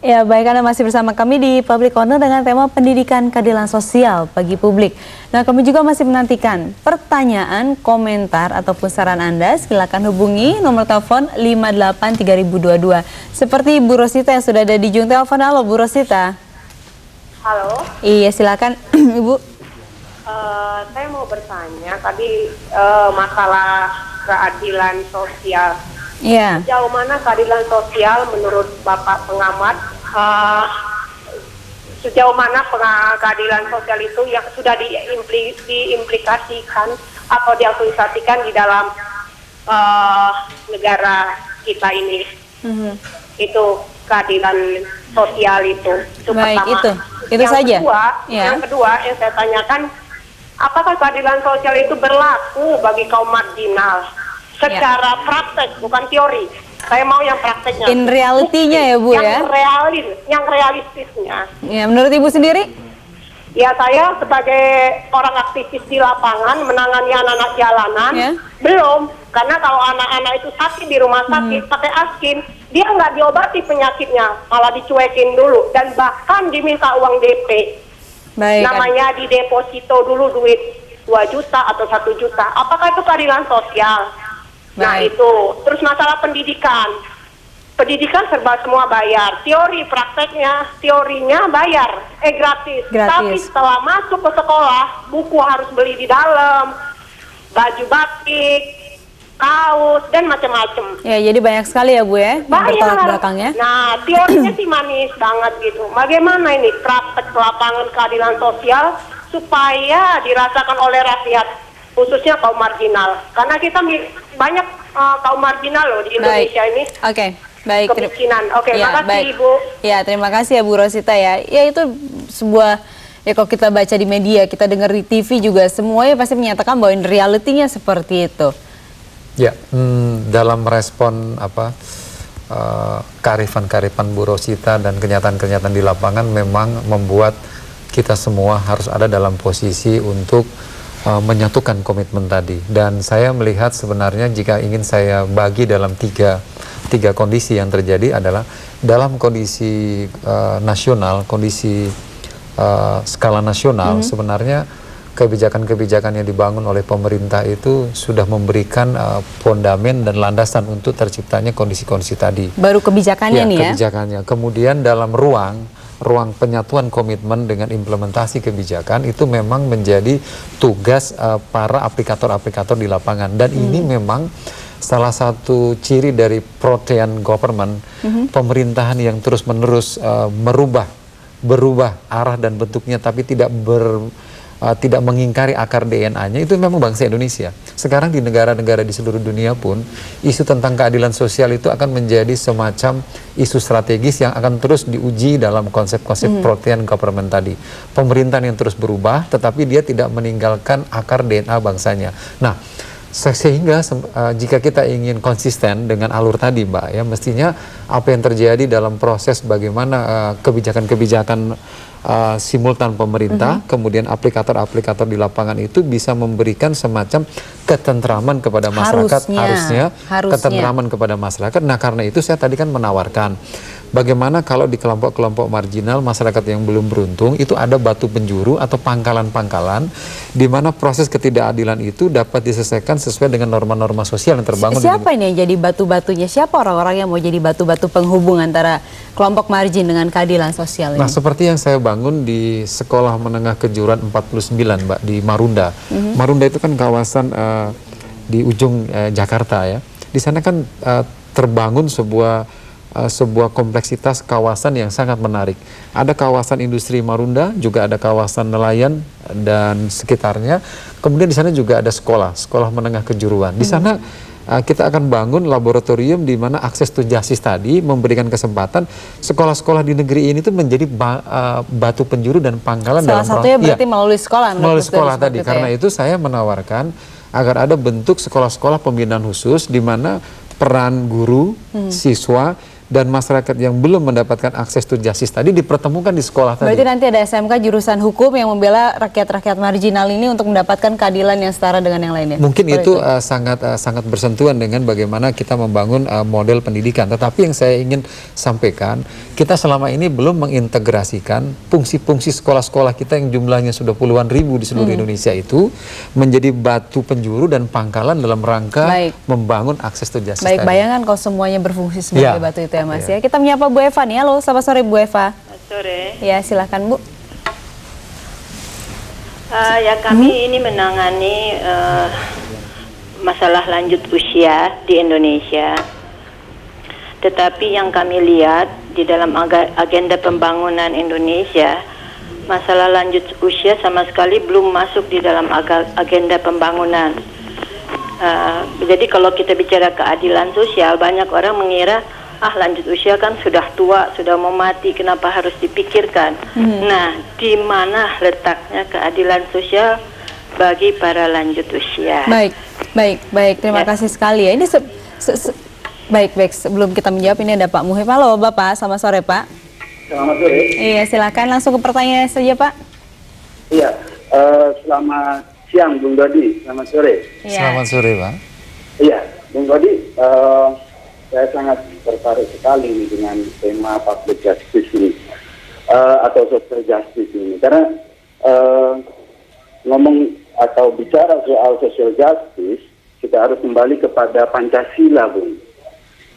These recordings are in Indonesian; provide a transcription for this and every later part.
Ya, baik, Anda masih bersama kami di Public Corner dengan tema pendidikan keadilan sosial bagi publik. Nah, kami juga masih menantikan pertanyaan, komentar, ataupun saran Anda. Silakan hubungi nomor telepon 583022. Seperti Bu Rosita yang sudah ada di ujung telepon. Halo, Bu Rosita. Halo. Iya, silakan, Ibu. Saya mau bertanya tadi masalah keadilan sosial. Iya. Sejauh mana keadilan sosial menurut Bapak pengamat? Sejauh mana keadilan sosial itu yang sudah diimplikasikan atau diaplikasikan di dalam negara kita ini? Itu keadilan sosial itu Baik, pertama. itu yang saja. Kedua, Ya. Yang kedua yang saya tanyakan, apakah keadilan sosial itu berlaku bagi kaum marginal secara praktek, bukan teori? Saya mau yang prakteknya. In reality-nya ya, Bu, ya? Yang realistisnya. Ya, menurut Ibu sendiri? Ya, saya sebagai orang aktivis di lapangan menangani anak-anak jalanan, belum. Karena kalau anak-anak itu sakit di rumah sakit pakai askin, dia nggak diobati penyakitnya, malah dicuekin dulu dan bahkan diminta uang DP. Baik. Namanya di deposito dulu duit 2 juta atau 1 juta. Apakah itu keadilan sosial? Nah, itu. Terus masalah pendidikan. Pendidikan serba semua bayar. Teori prakteknya, teorinya bayar. Gratis. Tapi setelah masuk ke sekolah, buku harus beli di dalam, baju batik, kaos, dan macam-macam. Ya, jadi banyak sekali ya, Bu, ya, yang bertolak belakangnya. Nah, teorinya sih manis banget gitu. Bagaimana ini praktek lapangan keadilan sosial supaya dirasakan oleh rakyat, khususnya kaum marginal. Karena kita banyak kaum marginal loh di Indonesia ini. Oke. Baik, kemiskinan. Oke, ya, makasih baik. Ibu. Ya, terima kasih ya Bu Rosita ya. Ya, itu sebuah, ya kalau kita baca di media, kita dengar di TV juga, semuanya pasti menyatakan bahwa realitinya seperti itu. Ya, dalam respon kearifan-kearifan Bu Rosita dan kenyataan-kenyataan di lapangan memang membuat kita semua harus ada dalam posisi untuk menyatukan komitmen tadi. Dan saya melihat sebenarnya jika ingin saya bagi dalam tiga kondisi yang terjadi adalah dalam kondisi nasional, kondisi skala nasional, sebenarnya kebijakan-kebijakan yang dibangun oleh pemerintah itu sudah memberikan fondamen dan landasan untuk terciptanya kondisi-kondisi tadi. Baru kebijakannya nih ya? Kebijakannya. Kemudian dalam ruang penyatuan komitmen dengan implementasi kebijakan itu memang menjadi tugas para aplikator-aplikator di lapangan. Dan ini memang salah satu ciri dari protean government, pemerintahan yang terus-menerus berubah arah dan bentuknya, tapi tidak mengingkari akar DNA-nya, itu memang bangsa Indonesia. Sekarang di negara-negara di seluruh dunia pun, isu tentang keadilan sosial itu akan menjadi semacam isu strategis yang akan terus diuji dalam konsep-konsep protean government tadi. Pemerintahan yang terus berubah, tetapi dia tidak meninggalkan akar DNA bangsanya. Nah, sehingga jika kita ingin konsisten dengan alur tadi, Mbak, ya mestinya apa yang terjadi dalam proses bagaimana kebijakan-kebijakan simultan pemerintah, kemudian aplikator-aplikator di lapangan itu bisa memberikan semacam ketentraman kepada masyarakat, harusnya ketentraman kepada masyarakat. Nah, karena itu saya tadi kan menawarkan bagaimana kalau di kelompok-kelompok marginal, masyarakat yang belum beruntung, itu ada batu penjuru atau pangkalan-pangkalan di mana proses ketidakadilan itu dapat diselesaikan sesuai dengan norma-norma sosial yang terbangun. Siapa ini yang jadi batu-batunya? Siapa orang-orang yang mau jadi batu-batu penghubung antara kelompok margin dengan keadilan sosial ini? Nah, seperti yang saya bangun di Sekolah Menengah Kejuruan 49, Mbak, di Marunda. Marunda itu kan kawasan di ujung Jakarta ya. Di sana kan terbangun sebuah kompleksitas kawasan yang sangat menarik. Ada kawasan industri Marunda, juga ada kawasan nelayan dan sekitarnya. Kemudian di sana juga ada sekolah menengah kejuruan. Di sana kita akan bangun laboratorium di mana akses to justice tadi memberikan kesempatan sekolah-sekolah di negeri ini tuh menjadi batu penjuru dan pangkalan salah dalam satunya berarti melalui sekolah. Melalui sekolah tadi. Karena itu saya menawarkan agar ada bentuk sekolah-sekolah pembinaan khusus di mana peran guru, siswa dan masyarakat yang belum mendapatkan akses to justice tadi dipertemukan di sekolah tadi. Berarti nanti ada SMK jurusan hukum yang membela rakyat-rakyat marginal ini untuk mendapatkan keadilan yang setara dengan yang lainnya. Mungkin itu sangat bersentuhan dengan bagaimana kita membangun model pendidikan. Tetapi yang saya ingin sampaikan, kita selama ini belum mengintegrasikan fungsi-fungsi sekolah-sekolah kita yang jumlahnya sudah puluhan ribu di seluruh Indonesia itu menjadi batu penjuru dan pangkalan dalam rangka membangun akses to justice. Baik, tadi. bayangkan kalau semuanya berfungsi sebagai batu itu ya Mas ya. Kita menyapa Bu Eva nih. Halo, selamat sore Bu Eva. Selamat sore. Ya, silakan Bu. Ya kami ini menangani masalah lanjut usia di Indonesia. Tetapi yang kami lihat di dalam agenda pembangunan Indonesia, masalah lanjut usia sama sekali belum masuk di dalam agenda pembangunan. Jadi kalau kita bicara keadilan sosial, banyak orang mengira lanjut usia kan sudah tua, sudah mau mati, kenapa harus dipikirkan? Nah, di mana letaknya keadilan sosial bagi para lanjut usia? Baik. Terima kasih sekali ya. Ini baik. Sebelum kita menjawab, ini ada Pak Muhib. Halo Bapak, selamat sore Pak. Selamat sore. Iya, silakan langsung ke pertanyaan saja Pak. Iya, selamat siang Bung Dodi, selamat sore. Selamat sore Pak. Iya, Bung Dodi, saya sangat tertarik sekali nih dengan tema public justice ini atau social justice ini, karena ngomong atau bicara soal social justice kita harus kembali kepada Pancasila, Bung,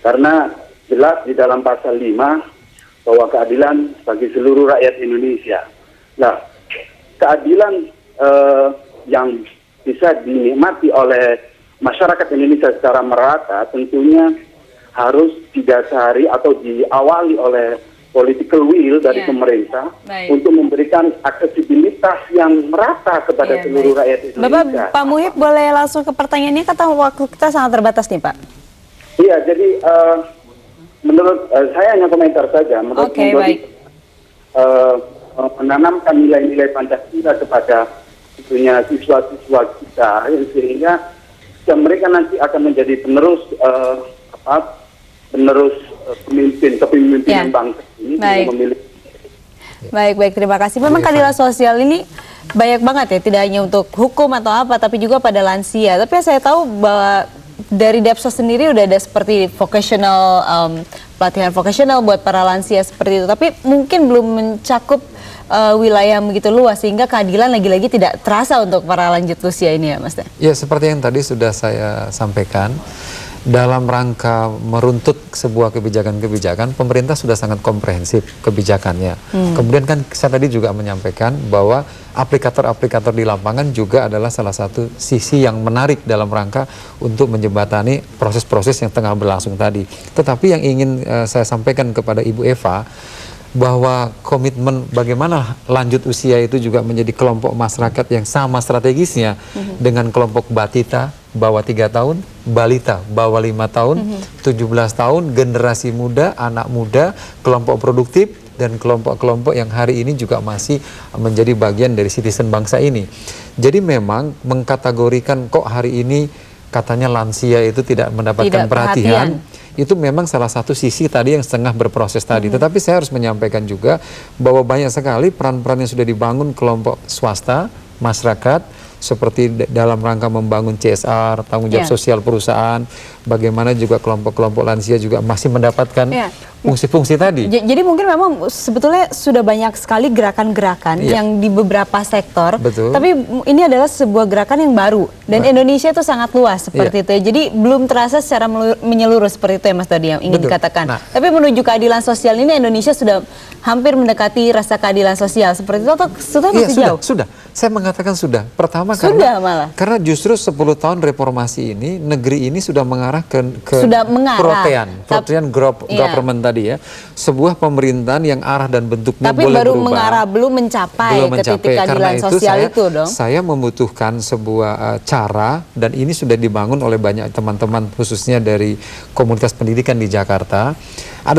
karena jelas di dalam pasal 5 bahwa keadilan bagi seluruh rakyat Indonesia. Nah, keadilan yang bisa dinikmati oleh masyarakat Indonesia secara merata tentunya harus didasari atau diawali oleh political will dari pemerintah untuk memberikan aksesibilitas yang merata kepada seluruh rakyat Indonesia. Pak Muhib boleh langsung ke pertanyaannya, kata waktu kita sangat terbatas nih Pak. Iya, jadi menurut saya hanya komentar saja. Menurut menanamkan nilai-nilai Pancasila kepada tentunya siswa-siswa kita, sehingga mereka nanti akan menjadi penerus kepemimpinan bangsa ini. Baik, terima kasih. Memang keadilan sosial ini banyak banget ya, tidak hanya untuk hukum atau apa, tapi juga pada lansia. Tapi saya tahu bahwa dari Depsos sendiri udah ada seperti vocational, pelatihan vocational buat para lansia seperti itu. Tapi mungkin belum mencakup wilayah begitu luas, sehingga keadilan lagi-lagi tidak terasa untuk para lanjut usia ini ya Mas. Ya, seperti yang tadi sudah saya sampaikan, dalam rangka meruntut sebuah kebijakan-kebijakan, pemerintah sudah sangat komprehensif kebijakannya. Kemudian kan saya tadi juga menyampaikan bahwa aplikator-aplikator di lapangan juga adalah salah satu sisi yang menarik dalam rangka untuk menjembatani proses-proses yang tengah berlangsung tadi. Tetapi yang ingin saya sampaikan kepada Ibu Eva, bahwa komitmen bagaimana lanjut usia itu juga menjadi kelompok masyarakat yang sama strategisnya dengan kelompok batita bawah 3 tahun, balita bawah 5 tahun, 17 tahun, generasi muda, anak muda, kelompok produktif, dan kelompok-kelompok yang hari ini juga masih menjadi bagian dari citizen bangsa ini. Jadi memang mengkategorikan kok hari ini katanya lansia itu tidak mendapatkan perhatian. Itu memang salah satu sisi tadi yang setengah berproses tadi. Tetapi saya harus menyampaikan juga bahwa banyak sekali peran-peran yang sudah dibangun kelompok swasta, masyarakat, seperti dalam rangka membangun CSR, tanggung jawab sosial perusahaan, bagaimana juga kelompok-kelompok lansia juga masih mendapatkan fungsi-fungsi tadi. Jadi mungkin memang sebetulnya sudah banyak sekali gerakan-gerakan yang di beberapa sektor. Betul. Tapi ini adalah sebuah gerakan yang baru dan Indonesia itu sangat luas seperti itu ya. Jadi belum terasa secara menyeluruh seperti itu ya Mas tadi yang ingin dikatakan. Tapi menuju keadilan sosial ini Indonesia sudah hampir mendekati rasa keadilan sosial seperti itu atau sudah masih jauh? Sudah. Saya mengatakan sudah. Pertama karena justru 10 tahun reformasi ini, negeri ini sudah mengarah ke protean government tadi ya. Sebuah pemerintahan yang arah dan bentuknya tapi boleh baru berubah. mengarah, belum mencapai ke titik keadilan sosial itu dong. Saya membutuhkan sebuah cara, dan ini sudah dibangun oleh banyak teman-teman khususnya dari komunitas pendidikan di Jakarta, Ada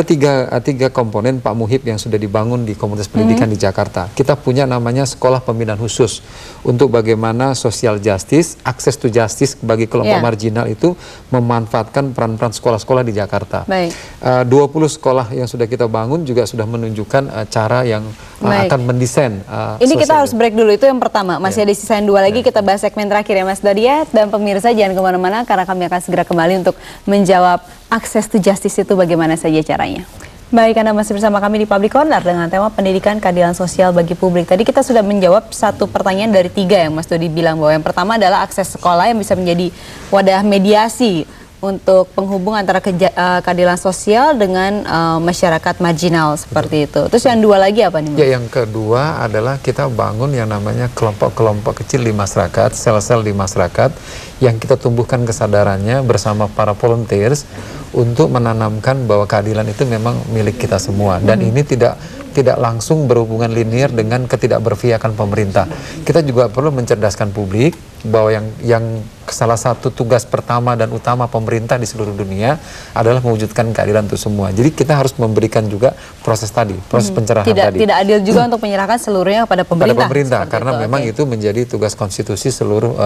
tiga komponen Pak Muhib yang sudah dibangun di komunitas pendidikan di Jakarta. Kita punya namanya sekolah pembinaan khusus untuk bagaimana social justice, access to justice bagi kelompok marginal itu memanfaatkan peran-peran sekolah-sekolah di Jakarta. 20 sekolah yang sudah kita bangun juga sudah menunjukkan cara yang akan mendesain. Ini kita harus break dulu, itu yang pertama. Masih ada sisain 2 lagi, kita bahas segmen terakhir ya Mas Dodiat, dan pemirsa jangan kemana-mana karena kami akan segera kembali untuk menjawab akses to justice itu bagaimana saja caranya. Baik, Anda masih bersama kami di Public Corner dengan tema pendidikan keadilan sosial bagi publik. Tadi kita sudah menjawab 1 pertanyaan dari 3 yang Mas Dodi bilang, bahwa yang pertama adalah akses sekolah yang bisa menjadi wadah mediasi untuk penghubung antara keadilan sosial dengan masyarakat marginal seperti itu. Terus yang 2 lagi apa nih Mas? Ya, yang kedua adalah kita bangun yang namanya kelompok-kelompok kecil di masyarakat, sel-sel di masyarakat yang kita tumbuhkan kesadarannya bersama para volunteers untuk menanamkan bahwa keadilan itu memang milik kita semua, dan ini tidak langsung berhubungan linear dengan ketidakberpihakan pemerintah. Kita juga perlu mencerdaskan publik bahwa yang salah satu tugas pertama dan utama pemerintah di seluruh dunia adalah mewujudkan keadilan untuk semua. Jadi kita harus memberikan juga proses tadi, proses pencerahan tadi. Tidak adil juga untuk menyerahkan seluruhnya kepada pemerintah. Karena memang itu menjadi tugas konstitusi seluruh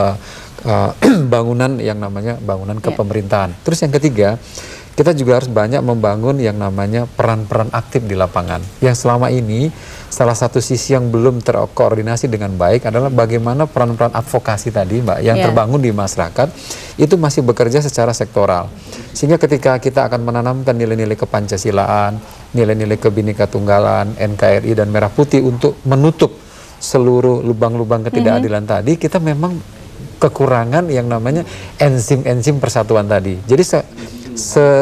bangunan yang namanya bangunan kepemerintahan. Terus yang ketiga, kita juga harus banyak membangun yang namanya peran-peran aktif di lapangan. Yang selama ini salah satu sisi yang belum terkoordinasi dengan baik adalah bagaimana peran-peran advokasi tadi Mbak yang terbangun di masyarakat itu masih bekerja secara sektoral. Sehingga ketika kita akan menanamkan nilai-nilai kepancasilaan, nilai-nilai Bhinneka Tunggalan, NKRI dan Merah Putih untuk menutup seluruh lubang-lubang ketidakadilan tadi, kita memang kekurangan yang namanya enzim-enzim persatuan tadi. Jadi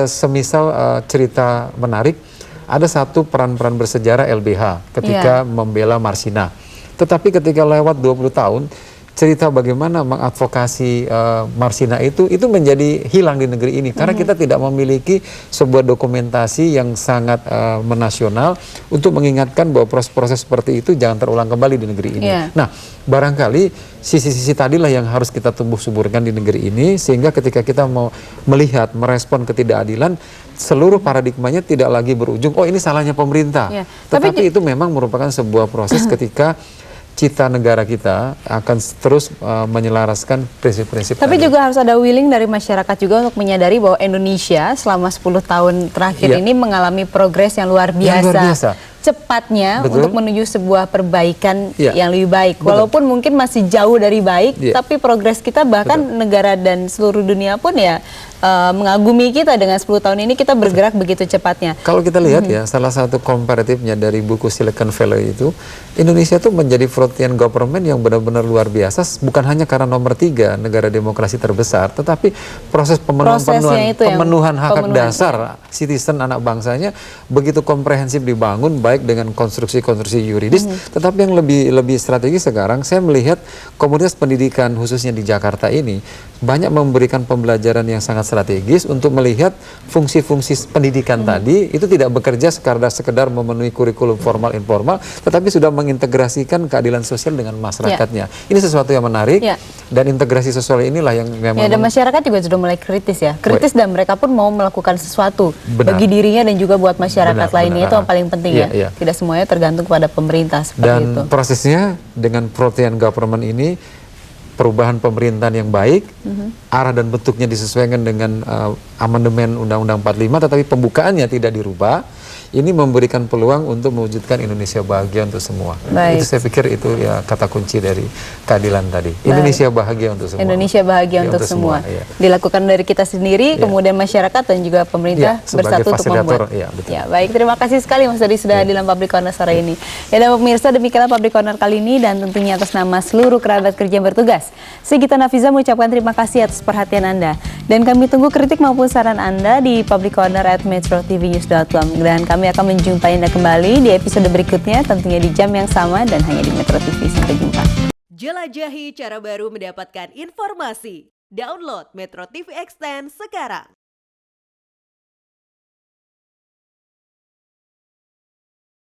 semisal cerita menarik, ada satu peran-peran bersejarah LBH ketika membela Marsina. Tetapi ketika lewat 20 tahun, cerita bagaimana mengadvokasi Marsina itu menjadi hilang di negeri ini. Karena kita tidak memiliki sebuah dokumentasi yang sangat menasional untuk mengingatkan bahwa proses-proses seperti itu jangan terulang kembali di negeri ini. Nah, barangkali sisi-sisi tadilah yang harus kita tumbuh suburkan di negeri ini, sehingga ketika kita mau melihat, merespon ketidakadilan, seluruh paradigmanya tidak lagi berujung, oh ini salahnya pemerintah. Tetapi itu memang merupakan sebuah proses ketika cita negara kita akan terus menyelaraskan prinsip-prinsip. Tapi juga harus ada willing dari masyarakat juga untuk menyadari bahwa Indonesia selama 10 tahun terakhir ini mengalami progres yang luar biasa. Cepatnya untuk menuju sebuah perbaikan yang lebih baik. Walaupun mungkin masih jauh dari baik, tapi progres kita bahkan negara dan seluruh dunia pun mengagumi kita dengan 10 tahun ini kita bergerak begitu cepatnya. Kalau kita lihat salah satu komparatifnya dari buku Silicon Valley itu, Indonesia itu menjadi frontier government yang benar-benar luar biasa, bukan hanya karena nomor 3 negara demokrasi terbesar, tetapi proses pemenuhan hak dasar citizen anak bangsanya begitu komprehensif dibangun, baik dengan konstruksi-konstruksi yuridis, tetapi yang lebih strategis sekarang saya melihat komunitas pendidikan khususnya di Jakarta ini banyak memberikan pembelajaran yang sangat strategis untuk melihat fungsi-fungsi pendidikan tadi itu tidak bekerja sekedar memenuhi kurikulum formal informal, tetapi sudah mengintegrasikan keadilan sosial dengan masyarakatnya. Ini sesuatu yang menarik dan integrasi sosial inilah yang memang dan masyarakat juga sudah mulai kritis dan mereka pun mau melakukan sesuatu bagi dirinya dan juga buat masyarakat lainnya. Itu yang paling penting tidak semuanya tergantung pada pemerintah seperti itu. Dan prosesnya dengan protean government ini, perubahan pemerintahan yang baik, arah dan bentuknya disesuaikan dengan amandemen Undang-Undang 45, tetapi pembukaannya tidak dirubah. Ini memberikan peluang untuk mewujudkan Indonesia bahagia untuk semua. Itu saya pikir itu kata kunci dari keadilan tadi. Indonesia bahagia untuk semua. Indonesia bahagia untuk semua. Dilakukan dari kita sendiri, kemudian masyarakat dan juga pemerintah bersatu untuk membuat. Baik, terima kasih sekali Mas Dodi sudah dalam Public Corner sore ini. Dan pemirsa, demikianlah Public Corner kali ini, dan tentunya atas nama seluruh kerabat kerja yang bertugas, Sigita Nafiza mengucapkan terima kasih atas perhatian Anda. Dan kami tunggu kritik maupun saran Anda di publiccorner@metrotvnews.com. Dan kami akan menjumpai Anda kembali di episode berikutnya, tentunya di jam yang sama dan hanya di Metro TV. Sampai jumpa. Jelajahi cara baru mendapatkan informasi. Download Metro TV Extend sekarang.